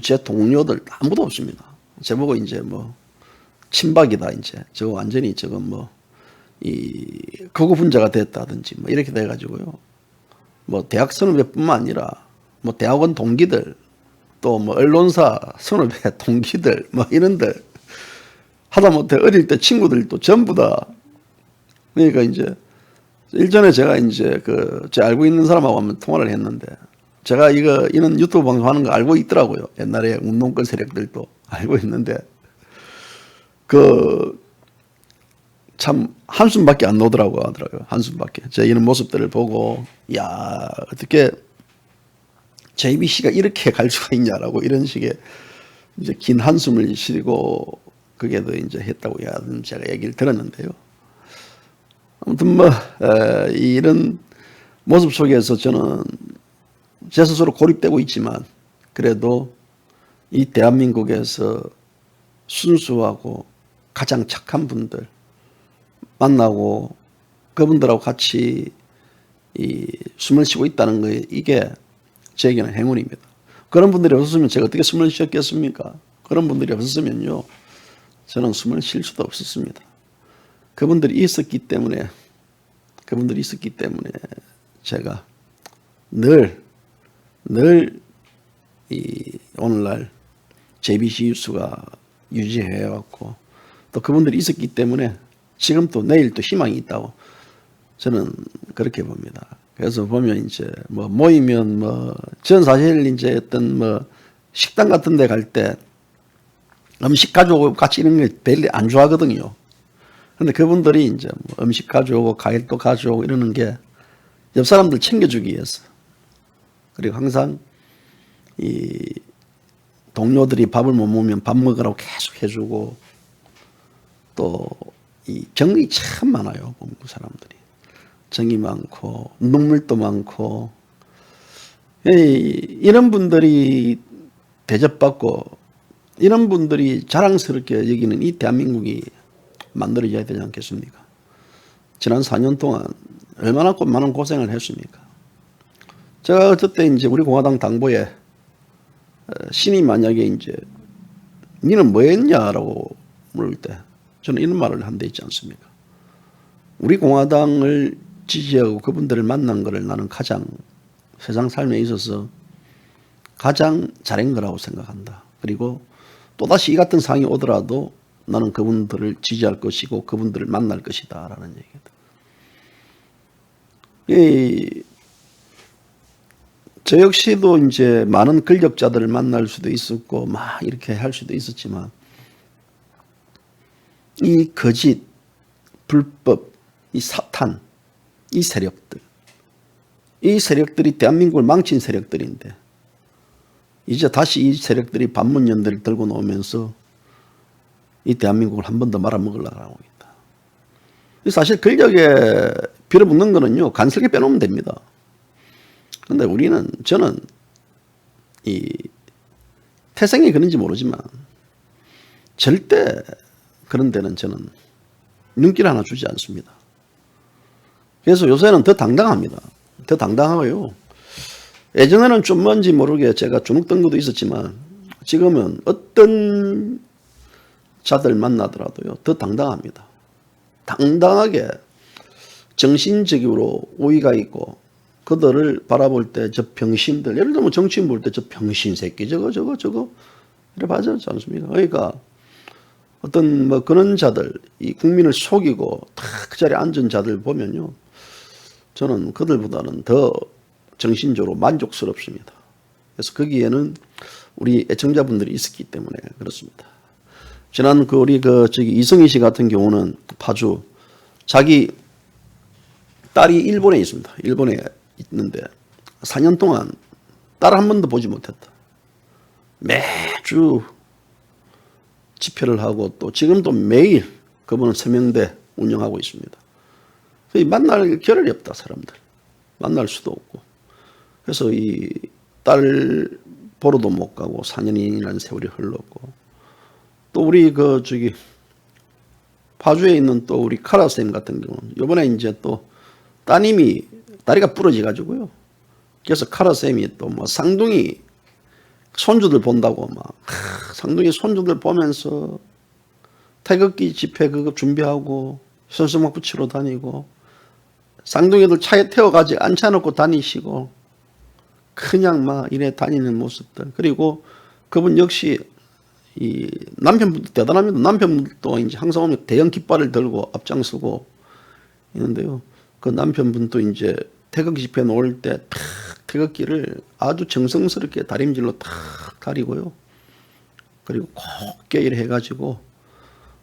제 동료들 아무도 없습니다. 제보고 이제 뭐 친박이다 이제 저거 완전히 저거 뭐 이 극우 분자가 됐다든지 뭐 이렇게 돼가지고요. 뭐 대학 선후배뿐만 아니라 뭐 대학원 동기들 또 뭐 언론사 선후배 동기들 뭐 이런들 하다못해 어릴 때 친구들도 전부 다 그러니까 이제 일전에 제가 이제 제 알고 있는 사람하고 한번 통화를 했는데 제가 이런 유튜브 방송하는 거 알고 있더라고요. 옛날에 운동권 세력들도 알고 있는데 참 한숨밖에 안 나오더라고 하더라고요. 한숨밖에. 제가 이런 모습들을 보고 야 어떻게 JBC가 이렇게 갈 수가 있냐라고 이런 식의 이제 긴 한숨을 쉬고 그게 더 이제 했다고 제가 얘기를 들었는데요. 아무튼 뭐 이런 모습 속에서 저는 제 스스로 고립되고 있지만 그래도 이 대한민국에서 순수하고 가장 착한 분들 만나고 그분들하고 같이 숨을 쉬고 있다는 거 이게 제게는 행운입니다. 그런 분들이 없었으면 제가 어떻게 숨을 쉬었겠습니까? 그런 분들이 없었으면요 저는 숨을 쉴 수도 없었습니다. 그분들이 있었기 때문에 제가 늘 오늘날 JBC 뉴스가 유지해왔고 또 그분들이 있었기 때문에 지금 또 내일 또 희망이 있다고 저는 그렇게 봅니다. 그래서 보면 이제 뭐 모이면 전 사실 이제 어떤 뭐 식당 같은 데 갈 때 음식 가져오고 같이 이런 거 별로 안 좋아하거든요. 근데 그분들이 이제 뭐 음식 가져오고 과일도 가져오고 이러는 게 옆 사람들 챙겨주기 위해서. 그리고 항상 이 동료들이 밥을 못 먹으면 밥 먹으라고 계속 해주고, 또 이 정이 참 많아요. 본부 사람들이. 정이 많고 눈물도 많고, 이런 분들이 대접받고 이런 분들이 자랑스럽게 여기는 이 대한민국이 만들어져야 되지 않겠습니까? 지난 4년 동안 얼마나 많은 고생을 했습니까? 제가 그때 이제 우리 공화당 당부에 신이 만약에 이제 니는 뭐 했냐라고 물을 때 저는 이런 말을 한 데 있지 않습니까? 우리 공화당을 지지하고 그분들을 만난 것을 나는 가장 세상 삶에 있어서 가장 잘한 거라고 생각한다. 그리고 또다시 이 같은 상황이 오더라도 나는 그분들을 지지할 것이고 그분들을 만날 것이다 라는 얘기다. 저 역시도 이제 많은 권력자들을 만날 수도 있었고 막 이렇게 할 수도 있었지만, 이 거짓, 불법, 이 사탄, 이 세력들이 대한민국을 망친 세력들인데, 이제 다시 이 세력들이 반문연대를 들고 나오면서 이 대한민국을 한 번 더 말아먹으려고 하고 있다. 사실 권력에 빌어붙는 거는요, 간섭게 빼놓으면 됩니다. 근데 저는 이 태생이 그런지 모르지만 절대 그런 데는 저는 눈길 하나 주지 않습니다. 그래서 요새는 더 당당합니다. 더 당당하고요. 예전에는 좀 뭔지 모르게 제가 주눅든 것도 있었지만 지금은 어떤 자들 만나더라도요, 더 당당합니다. 당당하게 정신적으로 우위가 있고, 그들을 바라볼 때 저 병신들, 예를 들면 정치인 볼 때 저 병신 새끼 저거 이래 봐주지 않습니까? 그러니까 어떤 뭐 그런 자들, 이 국민을 속이고 딱 그 자리에 앉은 자들 보면요, 저는 그들보다는 더 정신적으로 만족스럽습니다. 그래서 거기에는 우리 애청자분들이 있었기 때문에 그렇습니다. 지난 우리 이성희 씨 같은 경우는 파주, 자기 딸이 일본에 있습니다. 일본에 있는데 4년 동안 딸 한 번도 보지 못했다. 매주 집회를 하고 또 지금도 매일 그분은 서명대 운영하고 있습니다. 만날 겨를이 없다, 사람들. 만날 수도 없고. 그래서 이 딸 보러도 못 가고 4년이라는 세월이 흘렀고, 또 우리 파주에 있는 또 우리 카라 쌤 같은 경우는 이번에 이제 또 따님이 다리가 부러져 가지고요. 그래서 카라 쌤이 또 뭐 쌍둥이 손주들 본다고 막 쌍둥이 손주들 보면서 태극기 집회 그거 준비하고 현수막 붙이러 다니고, 쌍둥이들 차에 태워가지고 앉혀놓고 다니시고 그냥 막 이래 다니는 모습들. 그리고 그분 역시 이 남편분도 대단합니다. 남편분도 이제 항상 오면 대형 깃발을 들고 앞장서고 있는데요. 그 남편분도 이제 태극기 집회 놓을 때 태극기를 아주 정성스럽게 다림질로 탁 다리고요. 그리고 곱게 이래 해가지고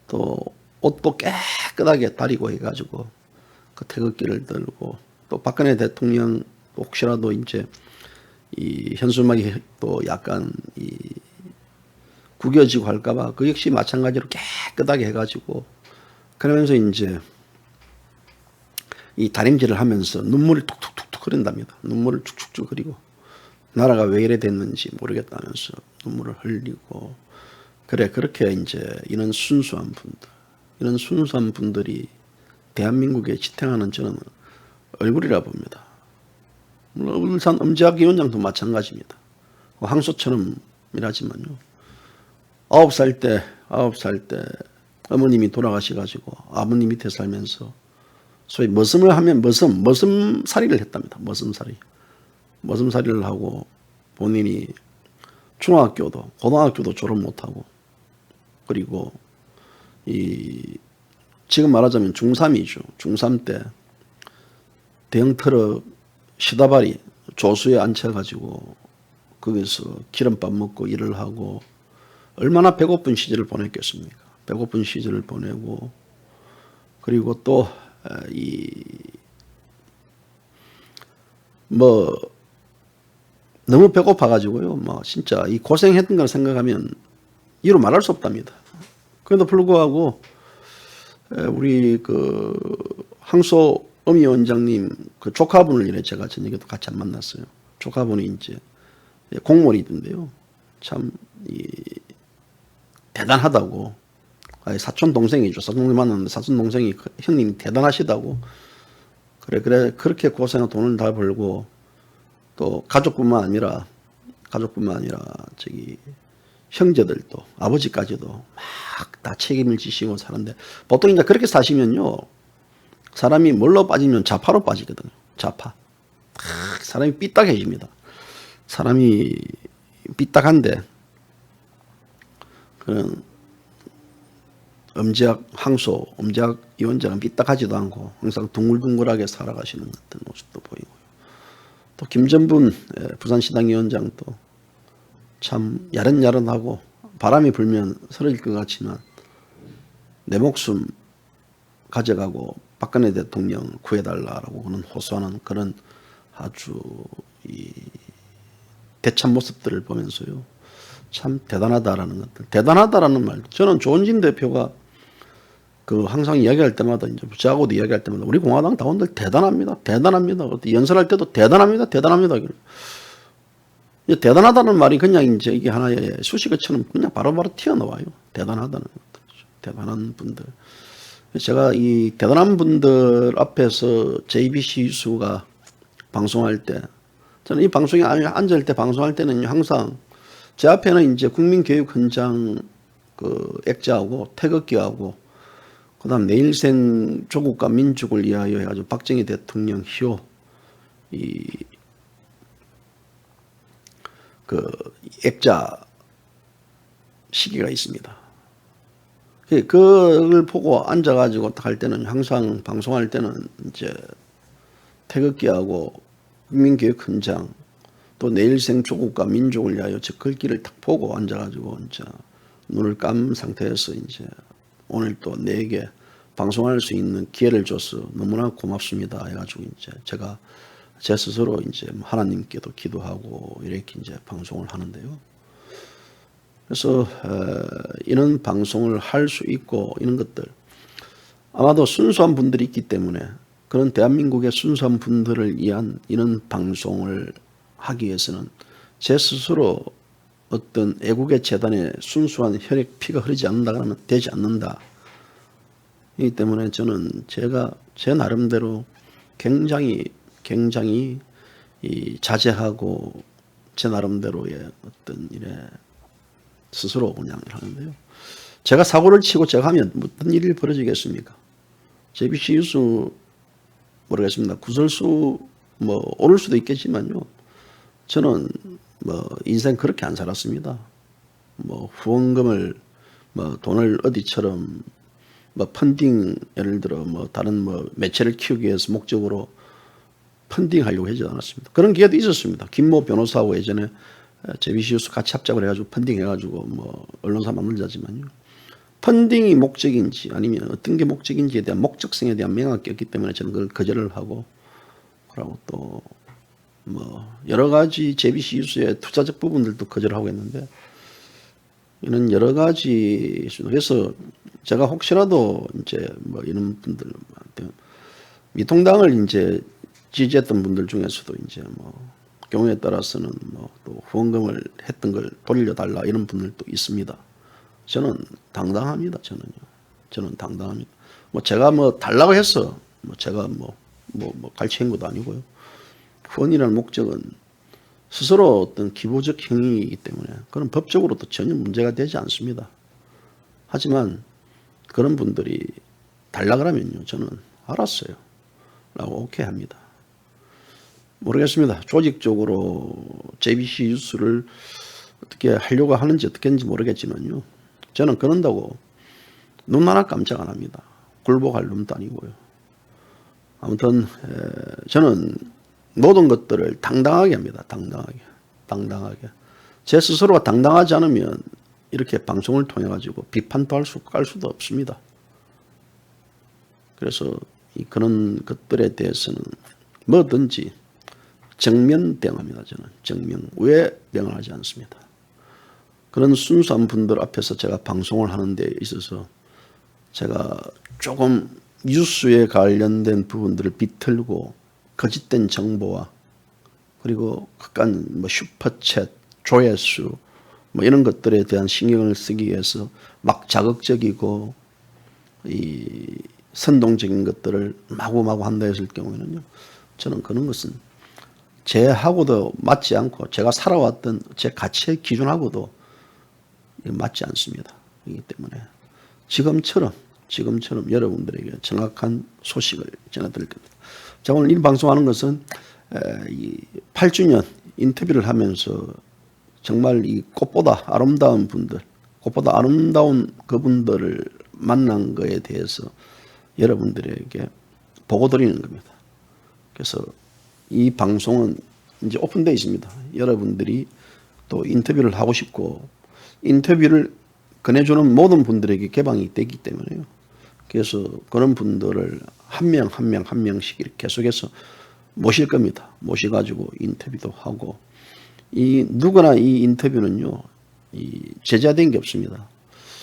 또 옷도 깨끗하게 다리고 해가지고 그 태극기를 들고, 또 박근혜 대통령 혹시라도 이제 이 현수막이 또 약간 이 구겨지고 할까봐 그 역시 마찬가지로 깨끗하게 해가지고, 그러면서 이제 이 다림질을 하면서 눈물이 툭툭툭툭 흐른답니다. 눈물을 축축축 흐리고, 나라가 왜 이래 됐는지 모르겠다면서 눈물을 흘리고, 그래, 그렇게 이제 이런 순수한 분들이 대한민국에 지탱하는 저는 얼굴이라 봅니다. 물론 울산 엄지학 위원장도 마찬가지입니다. 항소처럼 일하지만요. 9살 때 어머님이 돌아가셔가지고 아버님 밑에 살면서 소위 머슴을 하면 머슴살이를 했답니다. 머슴살이를 하고 본인이 중학교도 고등학교도 졸업 못하고, 그리고 지금 말하자면 중3이죠. 중3 때 대형 트럭 시다발이 조수에 앉혀가지고 거기서 기름밥 먹고 일을 하고, 얼마나 배고픈 시절을 보냈겠습니까? 배고픈 시절을 보내고, 그리고 또 너무 배고파가지고요. 뭐 진짜 이 고생했던 걸 생각하면 이루 말할 수 없답니다. 그래도 불구하고 우리 그 항소 어미 원장님 그 조카분을 이래 제가 저녁에도 같이 안 만났어요. 조카분이 이제 공무원이던데요. 참 대단하다고. 사촌 동생이죠. 사촌 동생 만났는데 사촌 동생이 형님 대단하시다고. 그래 그렇게 고생한 돈을 다 벌고 또 가족뿐만 아니라 저기 형제들도 아버지까지도 막 다 책임을 지시고 사는데 보통 이제 그렇게 사시면요 사람이 뭘로 빠지면 좌파로 빠지거든요. 좌파. 사람이 삐딱해집니다. 사람이 삐딱한데 그런 엄지학 항소, 엄지학 위원장은 삐딱하지도 않고 항상 둥글둥글하게 살아가시는 같은 모습도 보이고요. 또 김전분 부산시당위원장도 참 야릇야릇하고 바람이 불면 쓰러질 것 같지만 내 목숨 가져가고 박근혜 대통령 구해달라라고 그는 호소하는 그런 아주 대참 모습들을 보면서요. 참 대단하다라는 것들. 대단하다라는 말. 저는 조은진 대표가 그 항상 이야기할 때마다 이제 저하고도 이야기할 때마다 우리 공화당 당원들 대단합니다. 대단합니다. 연설할 때도 대단합니다. 대단합니다. 대단하다는 말이 그냥 이제 이게 하나의 수식어처럼 그냥 바로바로 튀어나와요. 대단하다는 것들. 대단한 분들. 제가 이 대단한 분들 앞에서 JBC 뉴스가 방송할 때 저는 이 방송에 앉을 때 방송할 때는 항상 제 앞에는 이제 국민교육헌장 그 액자하고 태극기하고 그다음 내일생 조국과 민족을 위하여 해가지고 박정희 대통령 휘호 그 액자 시계가 있습니다. 그걸 보고 앉아가지고 딱 할 때는 항상 방송할 때는 이제 태극기하고 국민교육헌장 또 내일생 조국과 민족을 위하여 저 글귀를 딱 보고 앉아가지고 이제 눈을 감 상태에서 이제 오늘 또 내게 방송할 수 있는 기회를 줘서 너무나 고맙습니다 해가지고 이제 제가 제 스스로 이제 하나님께도 기도하고 이렇게 이제 방송을 하는데요. 그래서 이런 방송을 할 수 있고 이런 것들 아마도 순수한 분들이 있기 때문에 그런 대한민국의 순수한 분들을 위한 이런 방송을 하기 위해서는 제 스스로 어떤 애국의 재단의 순수한 혈액 피가 흐르지 않는다 그러면 되지 않는다. 이기 때문에 저는 제가 제 나름대로 굉장히 자제하고 제 나름대로의 어떤 일에 스스로 그냥 하는데요. 제가 사고를 치고 제가 하면 어떤 일이 벌어지겠습니까? JBC 뉴스 모르겠습니다. 구설수 뭐 오를 수도 있겠지만요. 저는 뭐 인생 그렇게 안 살았습니다. 뭐 후원금을 뭐 돈을 어디처럼 뭐 펀딩 예를 들어 뭐 다른 뭐 매체를 키우기 위해서 목적으로 펀딩하려고 하지 않았습니다. 그런 기회도 있었습니다. 김모 변호사하고 예전에 JBC 뉴스 같이 합작을 해가지고 펀딩해가지고 뭐 언론사 만들자지만요. 펀딩이 목적인지 아니면 어떤 게 목적인지에 대한 목적성에 대한 명확히 없기 때문에 저는 그걸 거절을 하고 그러고 또 뭐 여러 가지 JBC 뉴스의 투자적 부분들도 거절하고 했는데 이런 여러 가지 그래서 제가 혹시라도 이제 뭐 이런 분들한테 미통당을 이제 지지했던 분들 중에서도 이제 뭐 경우에 따라서는 뭐 또 후원금을 했던 걸 돌려달라 이런 분들도 있습니다. 저는 당당합니다. 저는 당당합니다. 뭐 제가 뭐 달라고 해서 뭐 제가 뭐 갈취한 것도 아니고요. 후원이라는 목적은 스스로 어떤 기부적 행위이기 때문에 그런 법적으로도 전혀 문제가 되지 않습니다. 하지만 그런 분들이 달라 그러면요. 저는 알았어요. 라고 오케이 합니다. 모르겠습니다. 조직적으로 JBC 뉴스를 어떻게 하려고 하는지 어떻게 했는지 모르겠지만요. 저는 그런다고 눈 하나 깜짝 안 합니다. 굴복할 놈도 아니고요. 아무튼 저는 모든 것들을 당당하게 합니다. 당당하게. 제 스스로가 당당하지 않으면 이렇게 방송을 통해 가지고 비판도 깔 수도 없습니다. 그래서 그런 것들에 대해서는 뭐든지 정면 대응합니다. 저는 정면 왜 대응을 하지 않습니다. 그런 순수한 분들 앞에서 제가 방송을 하는 데 있어서 제가 조금 뉴스에 관련된 부분들을 비틀고 거짓된 정보와 그리고 약간 뭐 슈퍼챗, 조회수 뭐 이런 것들에 대한 신경을 쓰기 위해서 막 자극적이고 이 선동적인 것들을 마구마구 한다 했을 경우에는요, 저는 그런 것은 제하고도 맞지 않고 제가 살아왔던 제 가치의 기준하고도 맞지 않습니다. 그렇기 때문에 지금처럼 여러분들에게 정확한 소식을 전해드릴 겁니다. 제가 오늘 이 방송하는 것은 이 8주년 인터뷰를 하면서 정말 이 꽃보다 아름다운 분들, 꽃보다 아름다운 그분들을 만난 거에 대해서 여러분들에게 보고드리는 겁니다. 그래서 이 방송은 이제 오픈되어 있습니다. 여러분들이 또 인터뷰를 하고 싶고 인터뷰를 권해주는 모든 분들에게 개방이 되기 때문에요. 그래서 그런 분들을 한 명씩 이렇게 계속해서 모실 겁니다. 모셔가지고 인터뷰도 하고 누구나 이 인터뷰는요, 제자된 게 없습니다.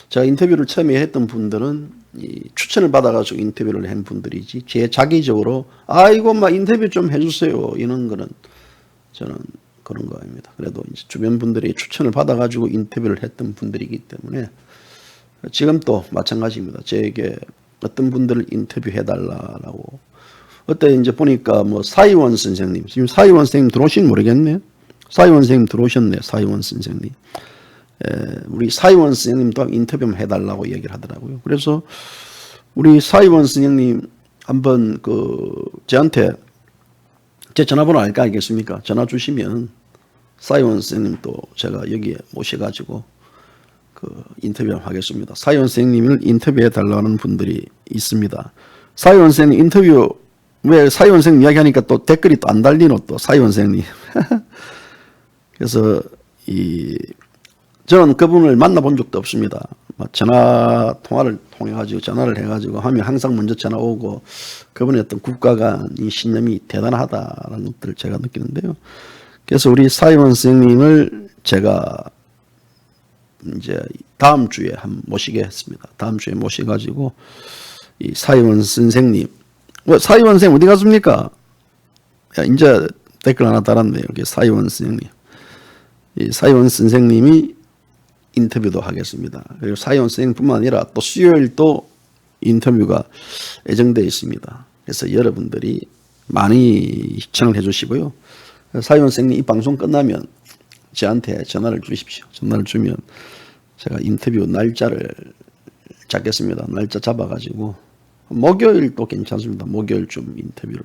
제가 인터뷰를 처음에 했던 분들은 추천을 받아가지고 인터뷰를 한 분들이지 제 자기적으로 이거 막 인터뷰 좀 해주세요 이런 거는 저는 그런 거 아닙니다. 그래도 이제 주변 분들이 추천을 받아가지고 인터뷰를 했던 분들이기 때문에 지금 또 마찬가지입니다. 저에게 어떤 분들을 인터뷰해달라고. 그때 이제 보니까 뭐 사이원 선생님, 지금 사이원 선생님 들어오신 모르겠네요. 사이원 선생님 들어오셨네. 사이원 선생님. 우리 사이원 선생님도 인터뷰 해달라고 얘기를 하더라고요. 그래서 우리 사이원 선생님 한번 저한테 제 전화번호 알겠습니까? 전화 주시면 사이원 선생님도 제가 여기에 모셔가지고 인터뷰를 하겠습니다. 사이원 선생님을 인터뷰해 달라는 분들이 있습니다. 사이원 선생님 인터뷰 왜 사이원 선생님 이야기하니까 또 댓글이 또 안 달리노 또 사이원 선생님. 그래서 저는 그분을 만나본 적도 없습니다. 전화 통화를 통해 가지고 전화를 해가지고 하면 항상 먼저 전화 오고 그분의 어떤 국가 간 이 신념이 대단하다라는 것들을 제가 느끼는데요. 그래서 우리 사이원 선생님을 제가 이제 다음 주에 한번 모시겠습니다. 다음 주에 모셔가지고 이 사이원 선생님, 사이원 선생님 어디 갔습니까? 이제 댓글 하나 달았네요. 여기 사이원 선생님. 이 사이원 선생님이 인터뷰도 하겠습니다. 그리고 사이원 선생님뿐만 아니라 또 수요일도 인터뷰가 예정되어 있습니다. 그래서 여러분들이 많이 시청을 해주시고요. 사이원 선생님 이 방송 끝나면 저한테 전화를 주십시오. 전화를 주면 제가 인터뷰 날짜를 잡겠습니다. 날짜 잡아가지고 목요일도 괜찮습니다. 목요일쯤 인터뷰를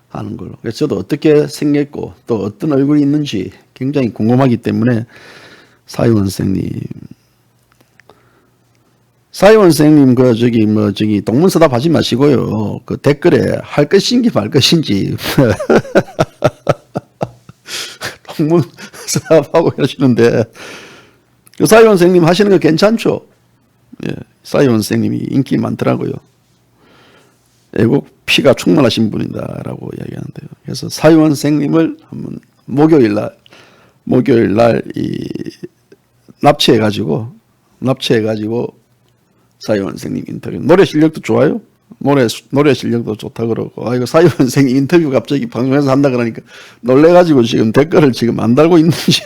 하는 걸로. 그래서 저도 어떻게 생겼고 또 어떤 얼굴이 있는지 굉장히 궁금하기 때문에 사이원 선생님 동문서답 하지 마시고요. 그 댓글에 할 것인지 말 것인지 동문서답하고 하시는데 사이원 선생님 하시는 거 괜찮죠? 예, 사이원 선생님이 인기 많더라고요. 애국 피가 충만하신 분이다라고 이야기하는데요. 그래서 사이원 선생님을 한번 목요일 날 납치해가지고 사이원 선생님 인터뷰. 노래 실력도 좋아요. 노래 실력도 좋다 그러고. 이거 사이원 선생님 인터뷰 갑자기 방송에서 한다 그러니까 놀래가지고 지금 댓글을 지금 안 달고 있는지.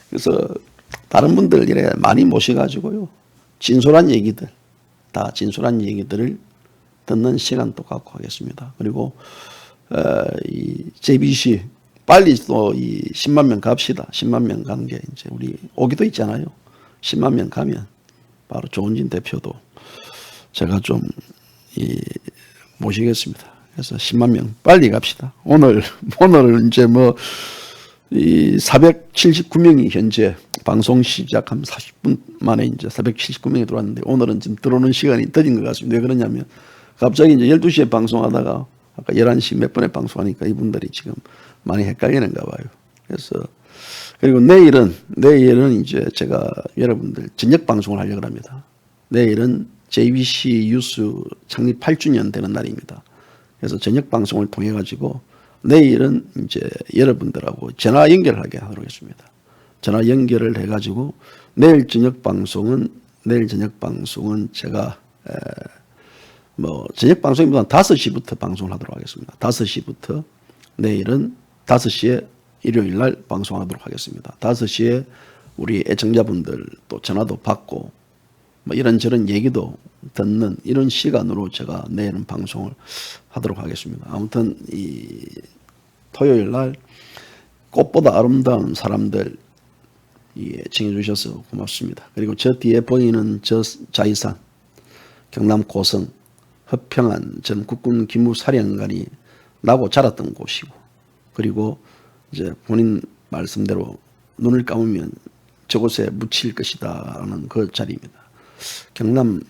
그래서 다른 분들 이래 많이 모셔가지고요. 진솔한 얘기들을 듣는 시간도 갖고 하겠습니다. 그리고 이 JBC 빨리 또 이 10만 명 갑시다. 10만 명 가는 게 이제 우리 오기도 있잖아요. 10만 명 가면 바로 조은진 대표도 제가 좀 모시겠습니다. 그래서 10만 명 빨리 갑시다. 오늘 이제 이 479명이 현재 방송 시작한 40분 만에 이제 479명이 들어왔는데 오늘은 지금 들어오는 시간이 더딘 것 같습니다. 왜 그러냐면 갑자기 이제 12시에 방송하다가 아까 11시 몇 분에 방송하니까 이분들이 지금 많이 헷갈리는가 봐요. 그래서 그리고 내일은 이제 제가 여러분들 저녁 방송을 하려고 합니다. 내일은 JBC 뉴스 창립 8주년 되는 날입니다. 그래서 저녁 방송을 통해 가지고 내일은 이제 여러분들하고 전화 연결하게 하겠습니다. 전화 연결을 해 가지고 내일 저녁 방송은 제가 저녁 방송보다 5시부터 방송을 하도록 하겠습니다. 5시부터 내일은 5시에 일요일 날 방송하도록 하겠습니다. 5시에 우리 애청자분들 또 전화도 받고 이런저런 얘기도 듣는 이런 시간으로 제가 내일은 방송을 하도록 하겠습니다. 아무튼 이 토요일 날 꽃보다 아름다운 사람들 애청해 주셔서 고맙습니다. 그리고 저 뒤에 보이는 저 자이산 경남 고성 허평안 전 국군 기무사령관이 나고 자랐던 곳이고, 그리고 이제 본인 말씀대로 눈을 감으면 저곳에 묻힐 것이다라는 그 자리입니다. 경남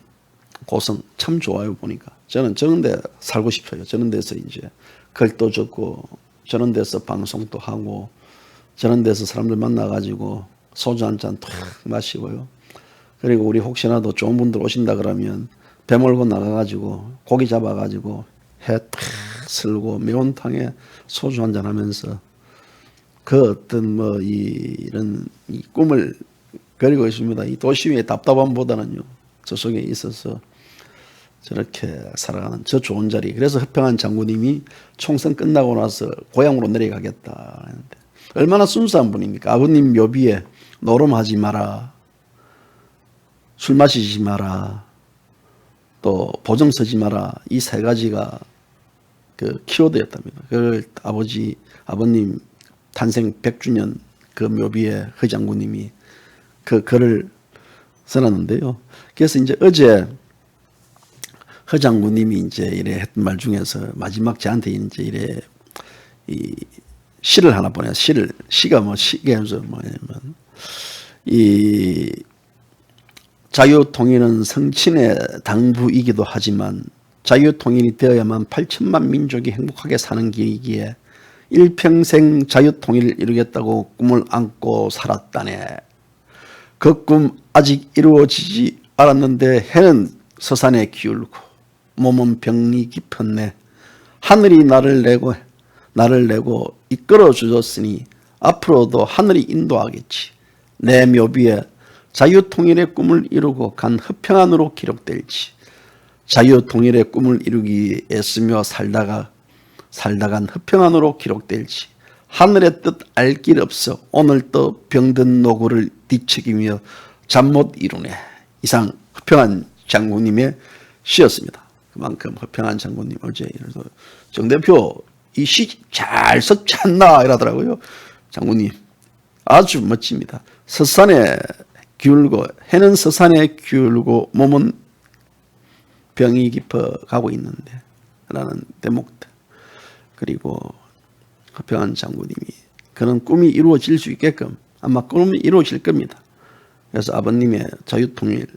고성 참 좋아요. 보니까 저는 저런 데 살고 싶어요. 저런 데서 이제 글도 적고 저런 데서 방송도 하고 저런 데서 사람들 만나가지고 소주 한 잔 탁 마시고요. 그리고 우리 혹시나도 좋은 분들 오신다 그러면 배 몰고 나가가지고 고기 잡아가지고 해 탁 쓸고 매운탕에 소주 한 잔 하면서 그 어떤 이런 꿈을 그리고 있습니다. 이 도심의 답답함보다는요, 저 속에 있어서 저렇게 살아가는 저 좋은 자리. 그래서 허평한 장군님이 총선 끝나고 나서 고향으로 내려가겠다 하는데 얼마나 순수한 분입니까? 아버님 묘비에 노름하지 마라, 술 마시지 마라, 또 보정 서지 마라, 이 세 가지가 그 키워드였답니다. 그걸 아버님 탄생 100주년 그 묘비에 허 장군님이 그 글을 써놨는데요. 그래서 이제 어제 허 장군님이 이제 이래 했던 말 중에서 마지막 저한테 이제 이래 이 시를 하나 보내요. 시가 시계에서 뭐냐면 이 자유통일은 성친의 당부이기도 하지만 자유통일이 되어야만 8천만 민족이 행복하게 사는 길이기에 일평생 자유통일을 이루겠다고 꿈을 안고 살았다네. 그 꿈 아직 이루어지지 않았는데 해는 서산에 기울고 몸은 병이 깊었네. 하늘이 나를 내고 이끌어 주셨으니 앞으로도 하늘이 인도하겠지. 내 묘비에 자유통일의 꿈을 이루고 간 허평안으로 기록될지. 자유통일의 꿈을 이루기 애쓰며 살다간 허평안으로 기록될지. 하늘의 뜻 알 길 없어 오늘 또 병든 노고를 뒤척이며 잠 못 이루네. 이상 허평한 장군님의 시였습니다. 그만큼 허평한 장군님 어제 그래서 정 대표 이 시 잘 썼지 않나 이러더라고요. 장군님 아주 멋집니다. 서산에 기울고 해는 서산에 기울고 몸은 병이 깊어 가고 있는데 라는 대목들. 그리고 허평한 장군님이 그런 꿈이 이루어질 수 있게끔 아마 꿈이 이루어질 겁니다. 그래서 아버님의 자유통일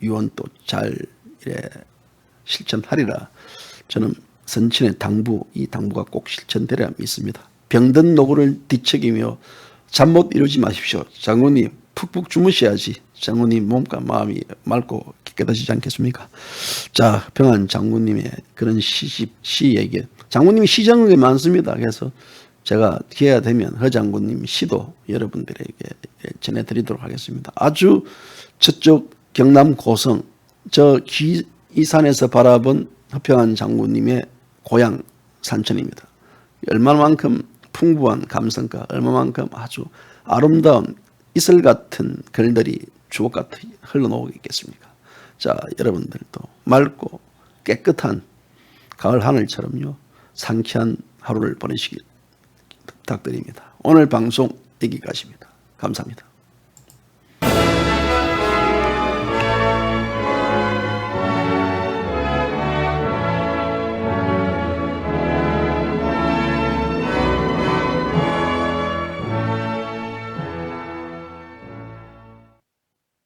유언도 잘 실천하리라. 저는 선친의 당부, 이 당부가 꼭 실천되리라 믿습니다. 병든 노고를 뒤척이며 잠 못 이루지 마십시오. 장군님 푹푹 주무셔야지. 장군님 몸과 마음이 맑고 깨끗하시지 않겠습니까? 자, 평안 장군님의 그런 시 얘기. 장군님이 시정이 많습니다. 그래서 제가 기회가 되면 허 장군님 시도 여러분들에게 전해드리도록 하겠습니다. 아주 저쪽 경남 고성 저 이산에서 바라본 허평한 장군님의 고향 산천입니다. 얼마만큼 풍부한 감성과 얼마만큼 아주 아름다운 이슬 같은 글들이 주옥같이 흘러나오고 있겠습니까? 자, 여러분들도 맑고 깨끗한 가을 하늘처럼요 상쾌한 하루를 보내시길 부탁드립니다. 오늘 방송 여기까지입니다. 감사합니다.